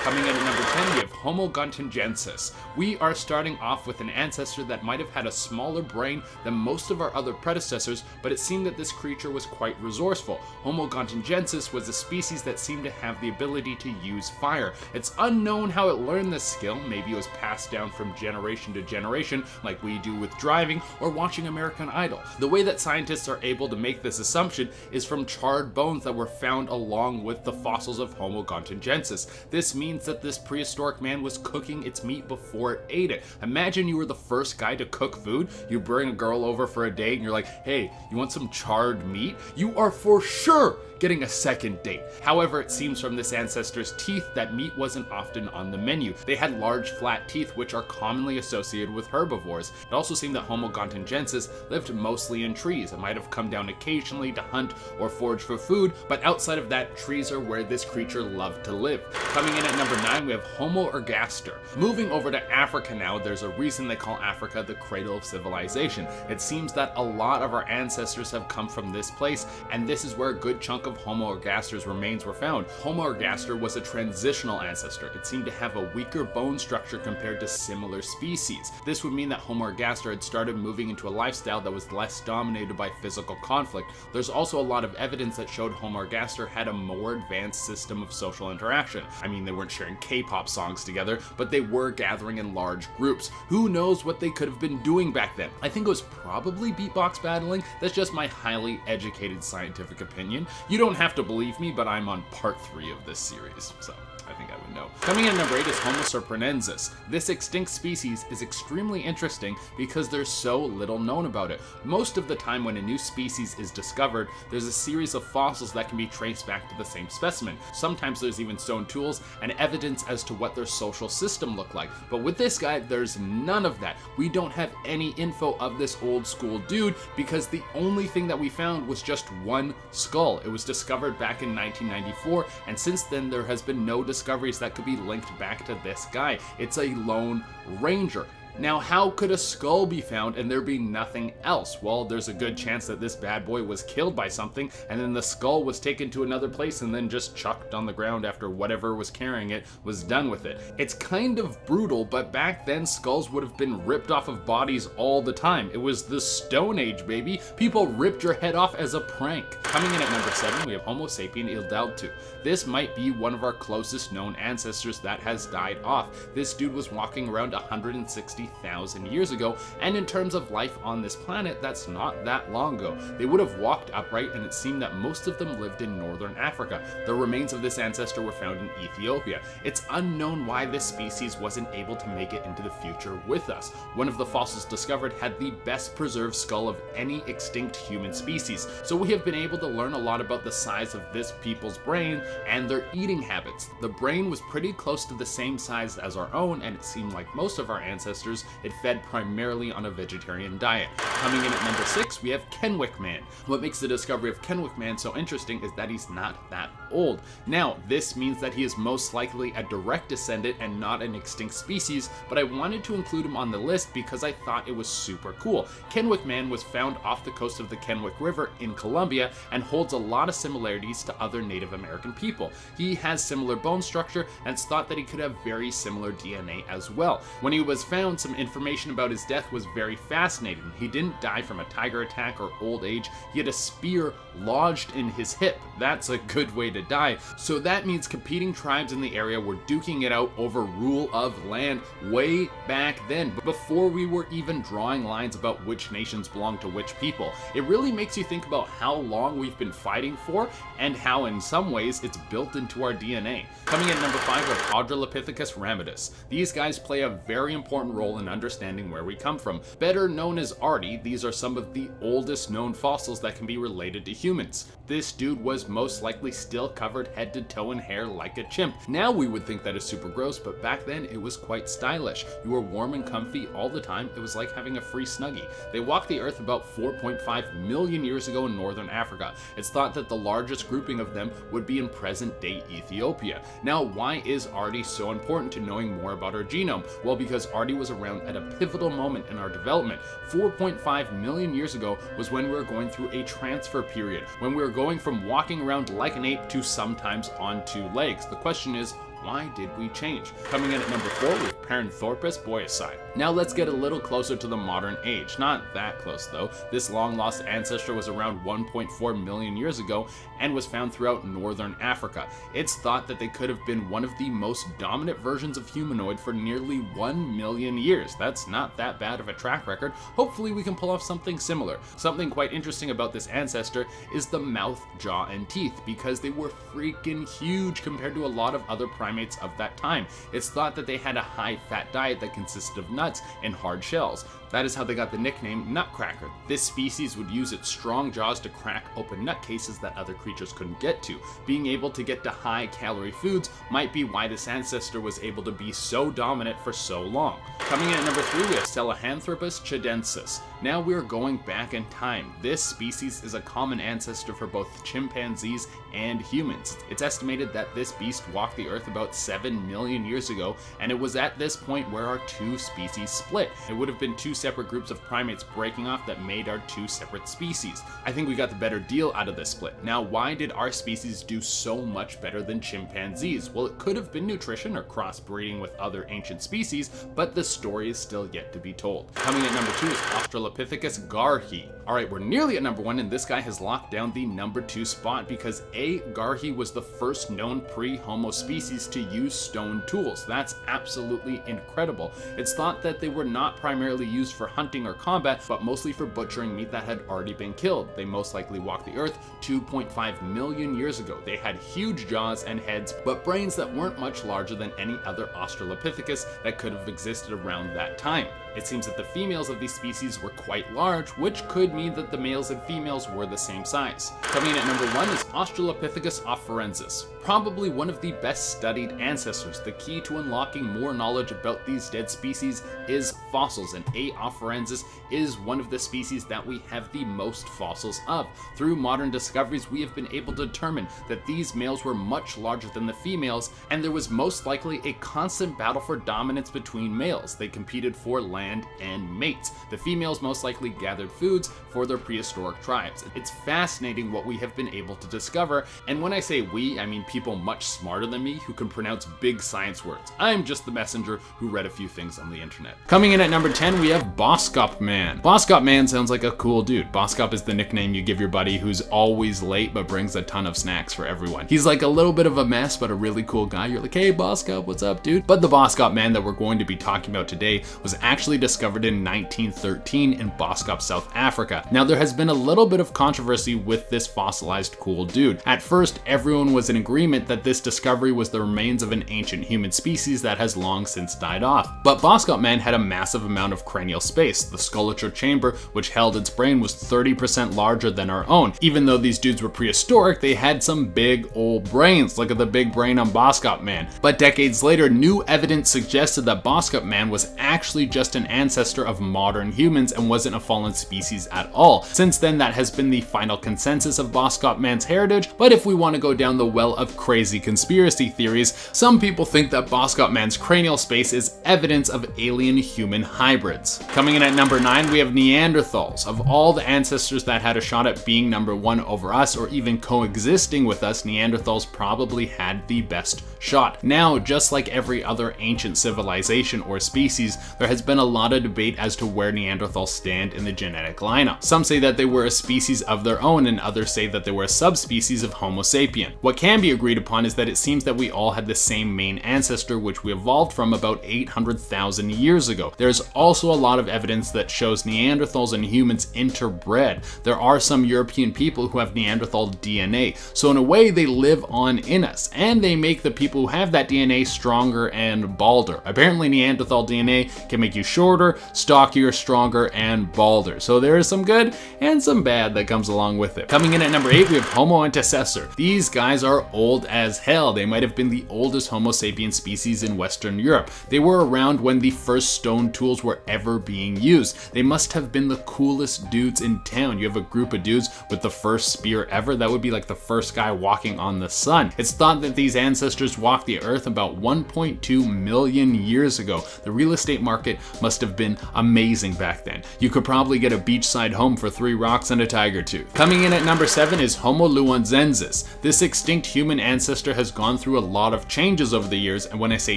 Coming in at number 10, we have Homo gontingensis. We are starting off with an ancestor that might have had a smaller brain than most of our other predecessors, but it seemed that this creature was quite resourceful. Homo gontingensis was a species that seemed to have the ability to use fire. It's unknown how it learned this skill. Maybe it was passed down from generation to generation, like we do with driving or watching American Idol. The way that scientists are able to make this assumption is from charred bones that were found along with the fossils of Homo gontingensis. This means that this prehistoric man was cooking its meat before it ate it. Imagine you were the first guy to cook food. You bring a girl over for a date and you're like, hey, you want some charred meat? You are for sure getting a second date. However, it seems from this ancestor's teeth that meat wasn't often on the menu. They had large flat teeth which are commonly associated with herbivores. It also seemed that Homo gontingensis lived mostly in trees. It might have come down occasionally to hunt or forage for food, but outside of that, trees are where this creature loved to live. Coming in at number 9, we have Homo ergaster. Moving over to Africa now, there's a reason they call Africa the cradle of civilization. It seems that a lot of our ancestors have come from this place, and this is where a good chunk of Homo ergaster's remains were found. Homo ergaster was a transitional ancestor. It seemed to have a weaker bone structure compared to similar species. This would mean that Homo ergaster had started moving into a lifestyle that was less dominated by physical conflict. There's also a lot of evidence that showed Homo ergaster had a more advanced system of social interaction. I mean, they weren't sharing K-pop songs together, but they were gathering in large groups. Who knows what they could have been doing back then? I think it was probably beatbox battling. That's just my highly educated scientific opinion. You don't have to believe me, but I'm on part 3 of this series, so I think I would know. Coming in at number 8 is Homo surprenensis. This extinct species is extremely interesting because there's so little known about it. Most of the time when a new species is discovered, there's a series of fossils that can be traced back to the same specimen. Sometimes there's even stone tools and evidence as to what their social system looked like. But with this guy, there's none of that. We don't have any info of this old school dude because the only thing that we found was just one skull. It was discovered back in 1994, and since then there has been no discoveries that could be linked back to this guy. It's a lone ranger. Now, how could a skull be found and there be nothing else? Well, there's a good chance that this bad boy was killed by something, and then the skull was taken to another place and then just chucked on the ground after whatever was carrying it was done with it. It's kind of brutal, but back then skulls would have been ripped off of bodies all the time. It was the Stone Age, baby. People ripped your head off as a prank. Coming in at number 7, we have Homo sapien ildaltu. This might be one of our closest known ancestors that has died off. This dude was walking around 160,000 years ago, and in terms of life on this planet, that's not that long ago. They would have walked upright, and it seemed that most of them lived in northern Africa. The remains of this ancestor were found in Ethiopia. It's unknown why this species wasn't able to make it into the future with us. One of the fossils discovered had the best preserved skull of any extinct human species, so we have been able to learn a lot about the size of this people's brain and their eating habits. The brain was pretty close to the same size as our own, and it seemed like most of our ancestors, it fed primarily on a vegetarian diet. Coming in at number 6, we have Kennewick Man. What makes the discovery of Kennewick Man so interesting is that he's not that old. Now, this means that he is most likely a direct descendant and not an extinct species, but I wanted to include him on the list because I thought it was super cool. Kennewick Man was found off the coast of the Kennewick River in Colombia and holds a lot of similarities to other Native American people. He has similar bone structure, and it's thought that he could have very similar DNA as well. When he was found, some information about his death was very fascinating. He didn't die from a tiger attack or old age. He had a spear lodged in his hip. That's a good way to die. So that means competing tribes in the area were duking it out over rule of land way back then, before we were even drawing lines about which nations belong to which people. It really makes you think about how long we've been fighting for and how in some ways it's built into our DNA. Coming in number 5 are Australopithecus ramidus. These guys play a very important role in understanding where we come from. Better known as Artie, these are some of the oldest known fossils that can be related to humans. This dude was most likely still covered head to toe in hair like a chimp. Now we would think that is super gross, but back then it was quite stylish. You were warm and comfy all the time. It was like having a free snuggie. They walked the earth about 4.5 million years ago in northern Africa. It's thought that the largest grouping of them would be in present-day Ethiopia. Now, why is Artie so important to knowing more about our genome? Well, because Artie was around at a pivotal moment in our development. 4.5 million years ago was when we were going through a transfer period, when we were going from walking around like an ape to sometimes on two legs. The question is, Why did we change? Coming in at number 4 with Paranthropus boyacide. Now let's get a little closer to the modern age. Not that close though. This long lost ancestor was around 1.4 million years ago and was found throughout northern Africa. It's thought that they could have been one of the most dominant versions of humanoid for nearly 1 million years. That's not that bad of a track record. Hopefully we can pull off something similar. Something quite interesting about this ancestor is the mouth, jaw, and teeth, because they were freaking huge compared to a lot of other primates of that time. It's thought that they had a high-fat diet that consisted of nuts and hard shells. That is how they got the nickname Nutcracker. This species would use its strong jaws to crack open nut cases that other creatures couldn't get to. Being able to get to high-calorie foods might be why this ancestor was able to be so dominant for so long. Coming in at number 3, we have Sahelanthropus chidensis. Now we are going back in time. This species is a common ancestor for both chimpanzees and humans. It's estimated that this beast walked the earth about 7 million years ago, and it was at this point where our two species split. It would have been two separate groups of primates breaking off that made our two separate species. I think we got the better deal out of this split. Now, why did our species do so much better than chimpanzees? Well, it could have been nutrition or crossbreeding with other ancient species, but the story is still yet to be told. Coming at number 2 is Australopithecus garhi. Alright, we're nearly at number 1, and this guy has locked down the number 2 spot because A. garhi was the first known pre-Homo species to use stone tools. That's absolutely incredible. It's thought that they were not primarily used for hunting or combat, but mostly for butchering meat that had already been killed. They most likely walked the earth 2.5 million years ago. They had huge jaws and heads, but brains that weren't much larger than any other Australopithecus that could have existed around that time. It seems that the females of these species were quite large, which could mean that the males and females were the same size. Coming in at number 1 is Australopithecus afarensis. Probably one of the best studied ancestors. The key to unlocking more knowledge about these dead species is fossils, and A. afarensis is one of the species that we have the most fossils of. Through modern discoveries, we have been able to determine that these males were much larger than the females, and there was most likely a constant battle for dominance between males. They competed for land and mates. The females most likely gathered foods for their prehistoric tribes. It's fascinating what we have been able to discover, and when I say we, I mean people much smarter than me who can pronounce big science words. I'm just the messenger who read a few things on the internet. Coming in at number 10, we have Boskop Man. Boskop Man sounds like a cool dude. Boskop is the nickname you give your buddy who's always late but brings a ton of snacks for everyone. He's like a little bit of a mess but a really cool guy. You're like, hey Boskop, what's up, dude? But the Boskop Man that we're going to be talking about today was actually discovered in 1913 in Boskop, South Africa. Now there has been a little bit of controversy with this fossilized cool dude. At first, everyone was in agreement that this discovery was the remains of an ancient human species that has long since died off. But Boskop Man had a massive amount of cranial space. The sculpture chamber, which held its brain, was 30% larger than our own. Even though these dudes were prehistoric, they had some big old brains. Look at the big brain on Boskop Man. But decades later, new evidence suggested that Boskop Man was actually just an ancestor of modern humans and wasn't a fallen species at all. Since then, that has been the final consensus of Boskop Man's heritage, but if we want to go down the well of crazy conspiracy theories, some people think that Boskop Man's cranial space is evidence of alien-human hybrids. Coming in at number 9, we have Neanderthals. Of all the ancestors that had a shot at being number 1 over us or even coexisting with us, Neanderthals probably had the best shot. Now, just like every other ancient civilization or species, there has been a lot of debate as to where Neanderthals stand in the genetic lineup. Some say that they were a species of their own, and others say that they were a subspecies of Homo sapien. What can be agreed upon is that it seems that we all had the same main ancestor, which we evolved from about 800,000 years ago. There's also a lot of evidence that shows Neanderthals and humans interbred. There are some European people who have Neanderthal DNA, so in a way they live on in us, and they make the people who have that DNA stronger and balder. Apparently Neanderthal DNA can make you shorter, stockier, stronger, and balder. So there is some good and some bad that comes along with it. Coming in at number 8, we have Homo antecessor. These guys are old as hell. They might have been the oldest Homo sapien species in Western Europe. They were around when the first stone tools were ever being used. They must have been the coolest dudes in town. You have a group of dudes with the first spear ever. That would be like the first guy walking on the sun. It's thought that these ancestors walked the earth about 1.2 million years ago. The real estate market must have been amazing back then. You could probably get a beachside home for 3 rocks and a tiger tooth. Coming in at number 7 is Homo luanzensis. This extinct human human ancestor has gone through a lot of changes over the years, and when I say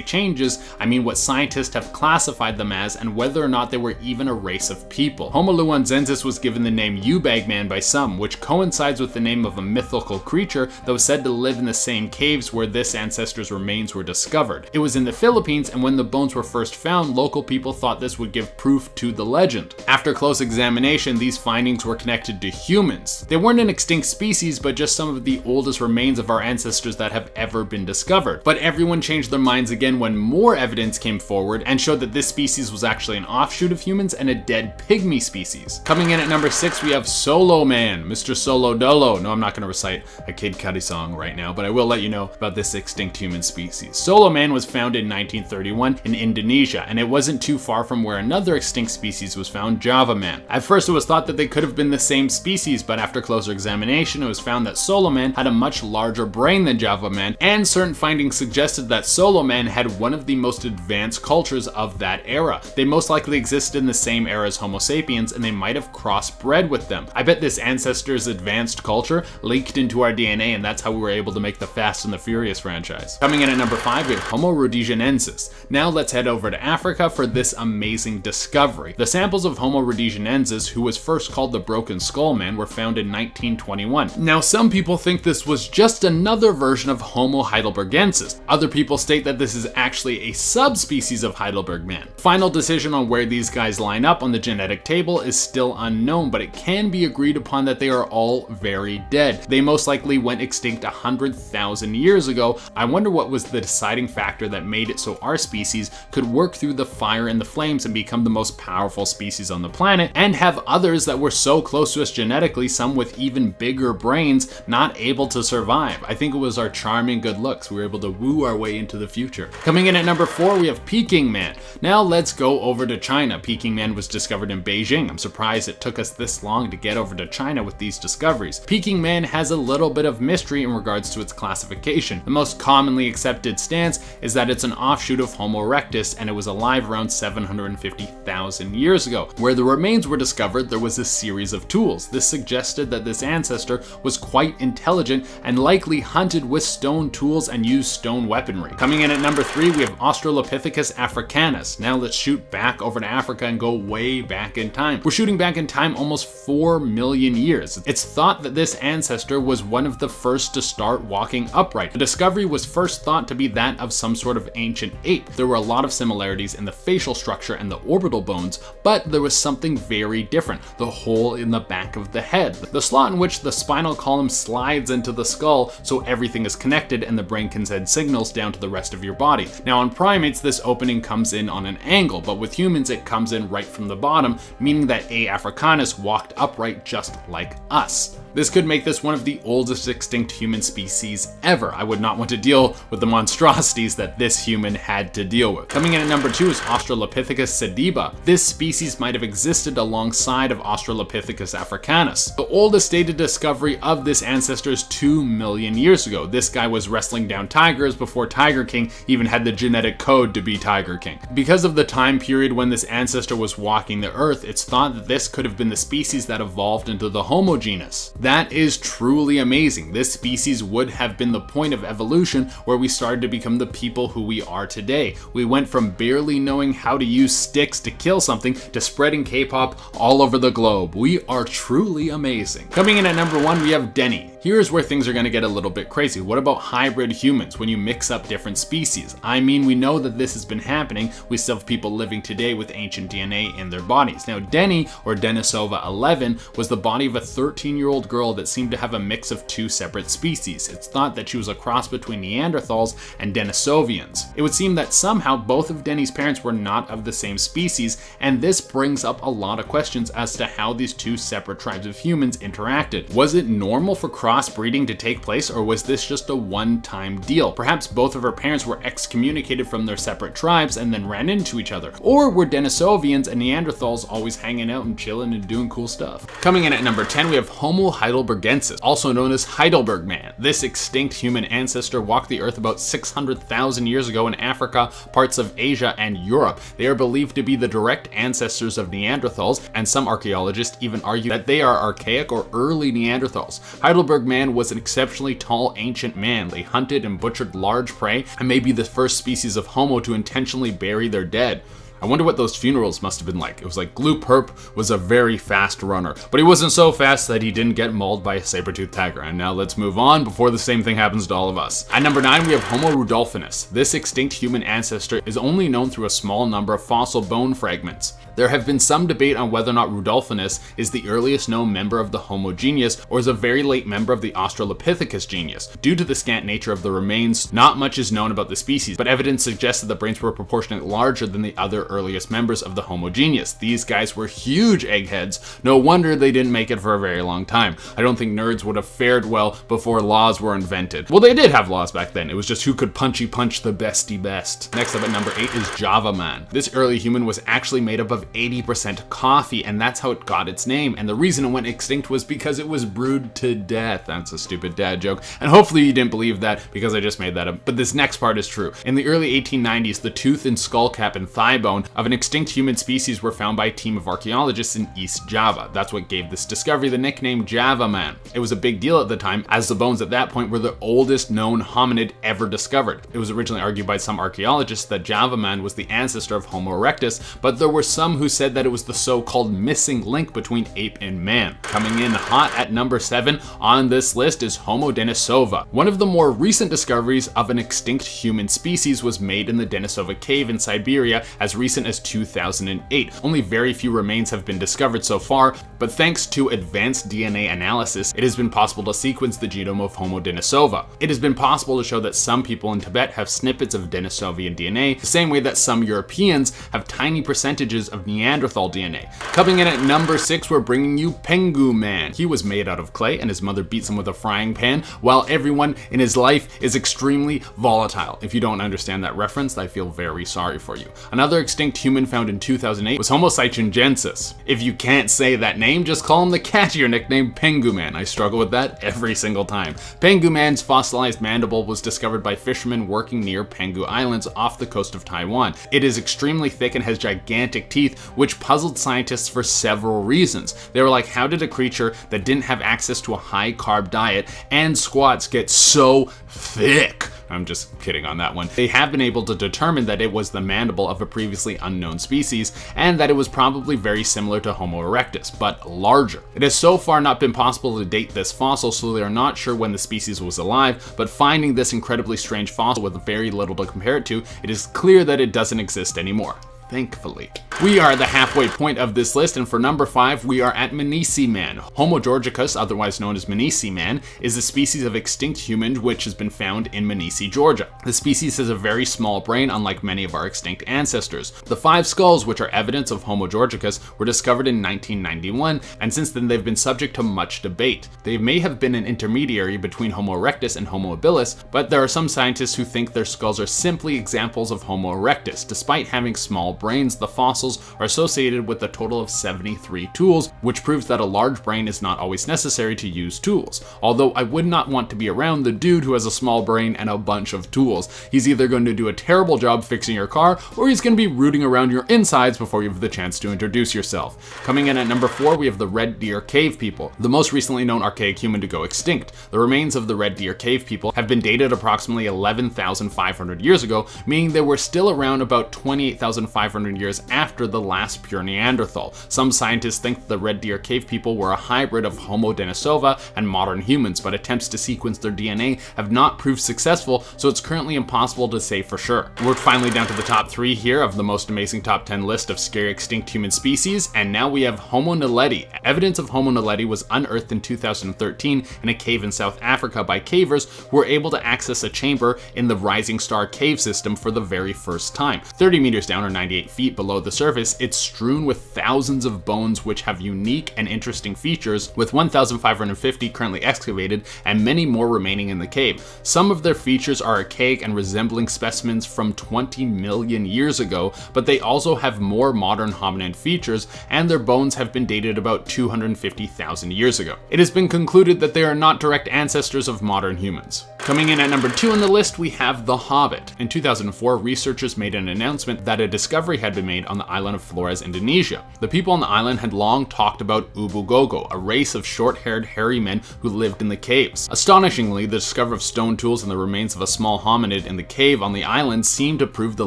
changes, I mean what scientists have classified them as and whether or not they were even a race of people. Homo luanzensis was given the name U-Bag Man by some, which coincides with the name of a mythical creature that was said to live in the same caves where this ancestor's remains were discovered. It was in the Philippines, and when the bones were first found, local people thought this would give proof to the legend. After close examination, these findings were connected to humans. They weren't an extinct species, but just some of the oldest remains of our ancestors that have ever been discovered. But everyone changed their minds again when more evidence came forward and showed that this species was actually an offshoot of humans and a dead pygmy species. Coming in at number 6, we have Solo Man, Mr. Solo Dolo. No, I'm not going to recite a Kid Cudi song right now, but I will let you know about this extinct human species. Solo Man was found in 1931 in Indonesia, and it wasn't too far from where another extinct species was found, Java Man. At first it was thought that they could have been the same species, but after closer examination it was found that Solo Man had a much larger brain than Java Man, and certain findings suggested that Solo Man had one of the most advanced cultures of that era. They most likely existed in the same era as Homo sapiens, and they might have crossbred with them. I bet this ancestor's advanced culture leaked into our DNA, and that's how we were able to make the Fast and the Furious franchise. Coming in at number 5, we have Homo rhodesianensis. Now let's head over to Africa for this amazing discovery. The samples of Homo rhodesianensis, who was first called the Broken Skull Man, were found in 1921. Now some people think this was just another version of Homo heidelbergensis. Other people state that this is actually a subspecies of Heidelberg man. Final decision on where these guys line up on the genetic table is still unknown, but it can be agreed upon that they are all very dead. They most likely went extinct 100,000 years ago. I wonder what was the deciding factor that made it so our species could work through the fire and the flames and become the most powerful species on the planet, and have others that were so close to us genetically, some with even bigger brains, not able to survive. I think it was our charming good looks. We were able to woo our way into the future. Coming in at number 4, we have Peking Man. Now let's go over to China. Peking Man was discovered in Beijing. I'm surprised it took us this long to get over to China with these discoveries. Peking Man has a little bit of mystery in regards to its classification. The most commonly accepted stance is that it's an offshoot of Homo erectus, and it was alive around 750,000 years ago. Where the remains were discovered, there was a series of tools. This suggested that this ancestor was quite intelligent and likely hunted with stone tools and used stone weaponry. Coming in at number 3, we have Australopithecus africanus. Now let's shoot back over to Africa and go way back in time. We're shooting back in time almost 4 million years. It's thought that this ancestor was one of the first to start walking upright. The discovery was first thought to be that of some sort of ancient ape. There were a lot of similarities in the facial structure and the orbital bones, but there was something very different: the hole in the back of the head, the slot in which the spinal column slides into the skull so everything is connected and the brain can send signals down to the rest of your body. Now on primates, this opening comes in on an angle, but with humans it comes in right from the bottom, meaning that A. africanus walked upright just like us. This could make this one of the oldest extinct human species ever. I would not want to deal with the monstrosities that this human had to deal with. Coming in at number 2 is Australopithecus sediba. This species might have existed alongside of Australopithecus africanus. The oldest dated discovery of this ancestor is 2 million years ago. This guy was wrestling down tigers before Tiger King even had the genetic code to be Tiger King. Because of the time period when this ancestor was walking the earth, it's thought that this could have been the species that evolved into the Homo genus. That is truly amazing. This species would have been the point of evolution where we started to become the people who we are today. We went from barely knowing how to use sticks to kill something to spreading K-pop all over the globe. We are truly amazing. Coming in at number 1, we have Denny. Here's where things are going to get a little bit crazy. What about hybrid humans, when you mix up different species? I mean, we know that this has been happening. We still have people living today with ancient DNA in their bodies. Now, Denny, or Denisova 11, was the body of a 13-year-old girl that seemed to have a mix of 2 separate species. It's thought that she was a cross between Neanderthals and Denisovians. It would seem that somehow both of Denny's parents were not of the same species, and this brings up a lot of questions as to how these 2 separate tribes of humans interacted. Was it normal for crossbreeding to take place, or was this just a one-time deal? Perhaps both of her parents were excommunicated from their separate tribes and then ran into each other. Or were Denisovians and Neanderthals always hanging out and chilling and doing cool stuff? Coming in at number 10, we have Homo heidelbergensis, also known as Heidelberg Man. This extinct human ancestor walked the earth about 600,000 years ago in Africa, parts of Asia, and Europe. They are believed to be the direct ancestors of Neanderthals, and some archaeologists even argue that they are archaic or early Neanderthals. Heidelberg Heidelberg man was an exceptionally tall ancient man. They hunted and butchered large prey and may be the first species of Homo to intentionally bury their dead. I wonder what those funerals must have been like. It was like Glue Perp was a very fast runner, but he wasn't so fast that he didn't get mauled by a saber-toothed tiger. And now let's move on before the same thing happens to all of us. At number 9, we have Homo rudolphinus. This extinct human ancestor is only known through a small number of fossil bone fragments. There have been some debate on whether or not Rudolphinus is the earliest known member of the Homo genus or is a very late member of the Australopithecus genus. Due to the scant nature of the remains, not much is known about the species, but evidence suggests that the brains were proportionately larger than the other earliest members of the Homo genus. These guys were huge eggheads. No wonder they didn't make it for a very long time. I don't think nerds would have fared well before laws were invented. Well, they did have laws back then. It was just who could punchy punch the bestie best. Next up at number 8 is Java Man. This early human was actually made up of 80% coffee, and that's how it got its name. And the reason it went extinct was because it was brewed to death. That's a stupid dad joke. And hopefully you didn't believe that because I just made that up. But this next part is true. In the early 1890s, the tooth and skull cap and thigh bone of an extinct human species were found by a team of archaeologists in East Java. That's what gave this discovery the nickname Java Man. It was a big deal at the time, as the bones at that point were the oldest known hominid ever discovered. It was originally argued by some archaeologists that Java Man was the ancestor of Homo erectus, but there were some who said that it was the so-called missing link between ape and man. Coming in hot at number 7 on this list is Homo denisova. One of the more recent discoveries of an extinct human species was made in the Denisova cave in Siberia as recent as 2008. Only very few remains have been discovered so far, but thanks to advanced DNA analysis, it has been possible to sequence the genome of Homo denisova. It has been possible to show that some people in Tibet have snippets of Denisovian DNA, the same way that some Europeans have tiny percentages of Neanderthal DNA. Coming in at number 6, we're bringing you Pengu Man. He was made out of clay and his mother beats him with a frying pan, while everyone in his life is extremely volatile. If you don't understand that reference, I feel very sorry for you. Another extinct human found in 2008 was Homo sapiensis. If you can't say that name, just call him the catchier nickname Pengu Man. I struggle with that every single time. Pengu Man's fossilized mandible was discovered by fishermen working near Pengu Islands off the coast of Taiwan. It is extremely thick and has gigantic teeth, which puzzled scientists for several reasons. They were like, how did a creature that didn't have access to a high-carb diet and squats get so thick? I'm just kidding on that one. They have been able to determine that it was the mandible of a previously unknown species, and that it was probably very similar to Homo erectus, but larger. It has so far not been possible to date this fossil, so they are not sure when the species was alive, but finding this incredibly strange fossil with very little to compare it to, it is clear that it doesn't exist anymore. Thankfully. We are at the halfway point of this list, and for number 5, we are at Manisi Man. Homo georgicus, otherwise known as Manisi Man, is a species of extinct human which has been found in Manisi, Georgia. The species has a very small brain, unlike many of our extinct ancestors. The 5 skulls, which are evidence of Homo georgicus, were discovered in 1991, and since then they've been subject to much debate. They may have been an intermediary between Homo erectus and Homo habilis, but there are some scientists who think their skulls are simply examples of Homo erectus. Despite having small brains, the fossils are associated with a total of 73 tools, which proves that a large brain is not always necessary to use tools. Although I would not want to be around the dude who has a small brain and a bunch of tools. He's either going to do a terrible job fixing your car, or he's going to be rooting around your insides before you have the chance to introduce yourself. Coming in at number 4, we have the Red Deer Cave People, the most recently known archaic human to go extinct. The remains of the Red Deer Cave People have been dated approximately 11,500 years ago, meaning they were still around about 28,500 years after the last pure Neanderthal. Some scientists think the Red Deer Cave People were a hybrid of Homo denisova and modern humans, but attempts to sequence their DNA have not proved successful, so it's currently impossible to say for sure. We're finally down to the top 3 here of the most amazing top 10 list of scary extinct human species, and now we have Homo naledi. Evidence of Homo naledi was unearthed in 2013 in a cave in South Africa by cavers who were able to access a chamber in the Rising Star cave system for the very first time. 30 meters down, or 98 feet below the surface, it's strewn with thousands of bones which have unique and interesting features, with 1,550 currently excavated and many more remaining in the cave. Some of their features are archaic and resembling specimens from 20 million years ago, but they also have more modern hominid features, and their bones have been dated about 250,000 years ago. It has been concluded that they are not direct ancestors of modern humans. Coming in at number 2 on the list, we have the Hobbit. In 2004, researchers made an announcement that a discovery discovery had been made on the island of Flores, Indonesia. The people on the island had long talked about Ubu Gogo, a race of short-haired hairy men who lived in the caves. Astonishingly, the discovery of stone tools and the remains of a small hominid in the cave on the island seemed to prove the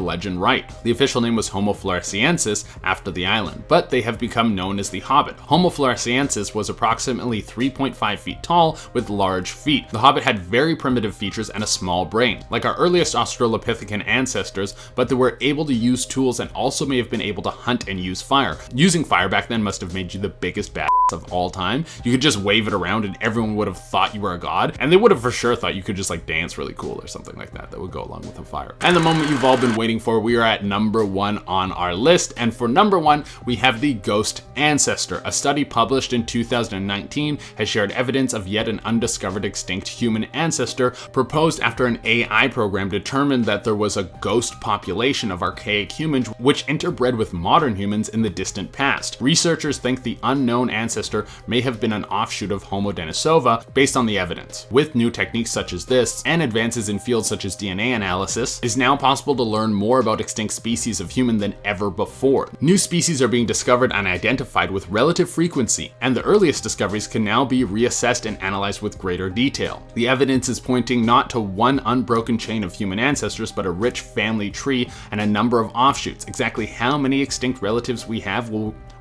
legend right. The official name was Homo floresiensis after the island, but they have become known as the Hobbit. Homo floresiensis was approximately 3.5 feet tall with large feet. The Hobbit had very primitive features and a small brain, like our earliest Australopithecine ancestors, but they were able to use tools and also may have been able to hunt and use fire. Using fire back then must have made you the biggest badass of all time. You could just wave it around and everyone would have thought you were a god, and they would have for sure thought you could just like dance really cool or something like that would go along with the fire. And the moment you've all been waiting for, we are at number 1 on our list, and for number 1 we have the ghost ancestor. A study published in 2019 has shared evidence of yet an undiscovered extinct human ancestor proposed after an AI program determined that there was a ghost population of archaic humans which interbred with modern humans in the distant past. Researchers think the unknown ancestor may have been an offshoot of Homo denisova based on the evidence. With new techniques such as this and advances in fields such as DNA analysis, it is now possible to learn more about extinct species of human than ever before. New species are being discovered and identified with relative frequency, and the earliest discoveries can now be reassessed and analyzed with greater detail. The evidence is pointing not to one unbroken chain of human ancestors, but a rich family tree and a number of offshoots. Exactly how many extinct relatives we have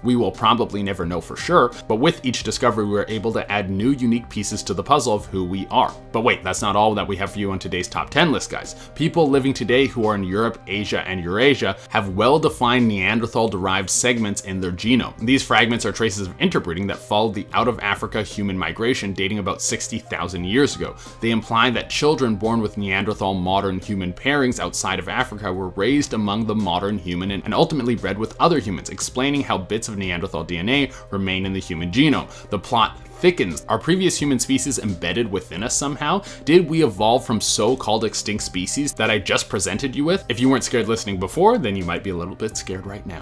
we will probably never know for sure, but with each discovery we are able to add new unique pieces to the puzzle of who we are. But wait, that's not all that we have for you on today's top 10 list, guys. People living today who are in Europe, Asia, and Eurasia have well-defined Neanderthal-derived segments in their genome. These fragments are traces of interbreeding that followed the out-of-Africa human migration dating about 60,000 years ago. They imply that children born with Neanderthal modern human pairings outside of Africa were raised among the modern human and ultimately bred with other humans, explaining how bits of Neanderthal DNA remain in the human genome. The plot thickens. Are previous human species embedded within us somehow? Did we evolve from so-called extinct species that I just presented you with? If you weren't scared listening before, then you might be a little bit scared right now.